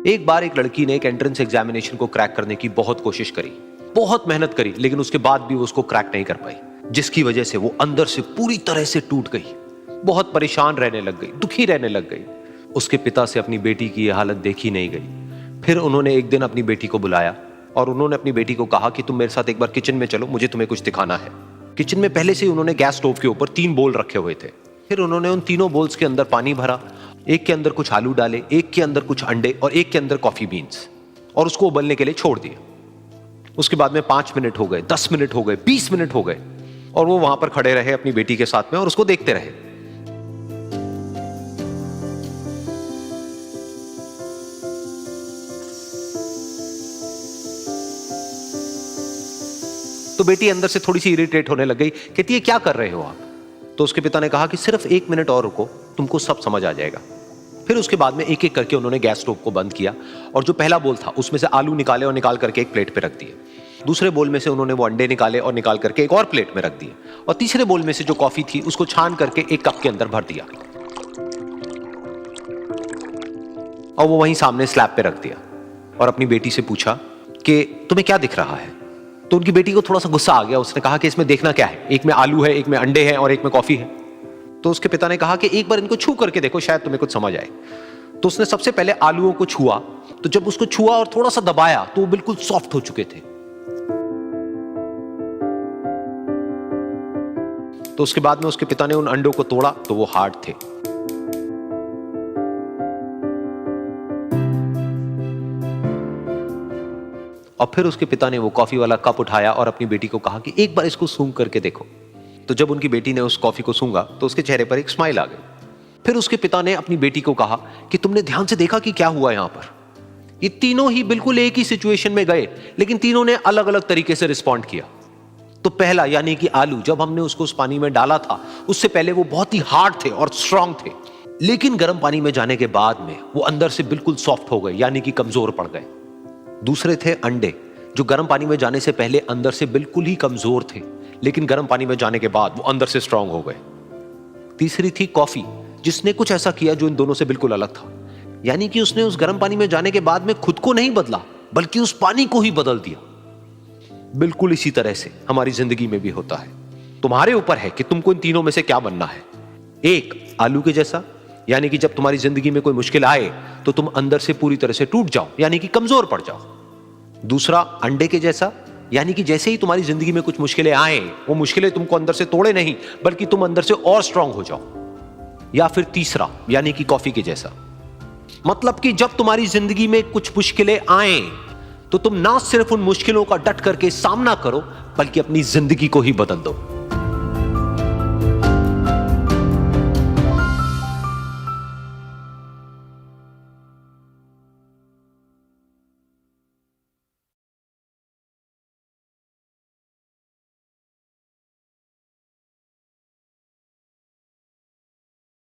एक बार एक लड़की ने एक एंट्रेंस एग्जामिनेशन को क्रैक करने की बहुत कोशिश करी, बहुत मेहनत करी, लेकिन उसके बाद भी वो उसको क्रैक नहीं कर पाई, जिसकी वजह से वो अंदर से पूरी तरह से टूट गई, बहुत परेशान रहने लग गई, दुखी रहने लग गई। उसके पिता से अपनी बेटी की यह हालत देखी नहीं गई। फिर उन्होंने एक दिन अपनी बेटी को बुलाया और उन्होंने अपनी बेटी को कहा कि तुम मेरे साथ एक बार किचन में चलो, मुझे तुम्हें कुछ दिखाना है। किचन में पहले से ही उन्होंने गैस स्टोव के ऊपर 3 बोल रखे हुए थे। फिर उन्होंने उन तीनों बोल्स के अंदर पानी भरा, एक के अंदर कुछ आलू डाले, एक के अंदर कुछ अंडे और एक के अंदर कॉफी बीन्स, और उसको उबलने के लिए छोड़ दिया। उसके बाद में 5 मिनट हो गए, 10 मिनट हो गए, 20 मिनट हो गए, और वो वहां पर खड़े रहे अपनी बेटी के साथ में और उसको देखते रहे। तो बेटी अंदर से थोड़ी सी इरिटेट होने लग गई, कहती है क्या कर रहे हो आप? तो उसके पिता ने कहा कि सिर्फ 1 मिनट और रुको, तुमको सब समझ आ जाएगा। फिर उसके बाद में एक एक करके उन्होंने गैस स्टोव को बंद किया और जो पहला बोल था उसमें से आलू निकाले और निकाल करके एक प्लेट पे रख दिए। दूसरे बोल में से उन्होंने वो अंडे निकाले और निकाल करके एक और प्लेट में रख दिए, और तीसरे बोल में से जो कॉफी थी उसको छान करके एक कप के अंदर भर दिया और वो वहीं सामने स्लैब पे रख दिया और अपनी बेटी से पूछा कि तुम्हें क्या दिख रहा है? तो उनकी बेटी को थोड़ा सा गुस्सा आ गया। उसने कहा कि इसमें देखना क्या है, एक में आलू है, एक में अंडे हैं और एक में कॉफी है। तो उसके पिता ने कहा कि एक बार इनको छू करके देखो, शायद तुम्हें कुछ समझ आए। तो उसने सबसे पहले आलूओं को छुआ, तो जब उसको छुआ और थोड़ा सा दबाया तो वो बिल्कुल सॉफ्ट हो चुके थे। तो उसके बाद में उसके पिता ने उन अंडों को तोड़ा तो वो हार्ड थे। और फिर उसके पिता ने वो कॉफी वाला कप उठाया और अपनी बेटी को कहा कि एक बार इसको सूंघ करके देखो। तो जब उनकी बेटी ने उस कॉफी को सूंघा तो उसके चेहरे पर एक स्माइल आ गई। फिर उसके पिता ने अपनी बेटी को कहा कि तुमने ध्यान से देखा कि क्या हुआ यहां पर? ये तीनों ही बिल्कुल एक ही सिचुएशन में गए, लेकिन तीनों ने अलग अलग तरीके से रिस्पॉन्ड किया। तो पहला यानी कि आलू, जब हमने उसको उस पानी में डाला था उससे पहले वो बहुत ही हार्ड थे और स्ट्रांग थे, लेकिन गर्म पानी में जाने के बाद में वो अंदर से बिल्कुल सॉफ्ट हो गए, यानी कि कमजोर पड़ गए। दूसरे थे अंडे, जो गर्म पानी में जाने से पहले अंदर से बिल्कुल ही कमजोर थे, लेकिन गर्म पानी में जाने के बाद वो अंदर से स्ट्रांग हो गए। तीसरी थी कॉफी, जिसने कुछ ऐसा किया जो इन दोनों से बिल्कुल अलग था, यानी कि उसने उस गर्म पानी में जाने के बाद में खुद को नहीं बदला, बल्कि उस पानी को ही बदल दिया। बिल्कुल इसी तरह से हमारी जिंदगी में भी होता है। तुम्हारे ऊपर है कि तुमको इन तीनों में से क्या बनना है। एक, आलू के जैसा, यानी कि जब तुम्हारी जिंदगी में कोई मुश्किल आए तो तुम अंदर से पूरी तरह से टूट जाओ, यानी कि कमजोर पड़ जाओ। दूसरा, अंडे के जैसा, यानी कि जैसे ही तुम्हारी जिंदगी में कुछ मुश्किलें आए, वो मुश्किलें तुमको अंदर से तोड़े नहीं, बल्कि तुम अंदर से और स्ट्रांग हो जाओ। या फिर तीसरा, यानी कि कॉफी के जैसा, मतलब कि जब तुम्हारी जिंदगी में कुछ मुश्किलें आए तो तुम ना सिर्फ उन मुश्किलों का डट करके सामना करो, बल्कि अपनी जिंदगी को ही बदल दो।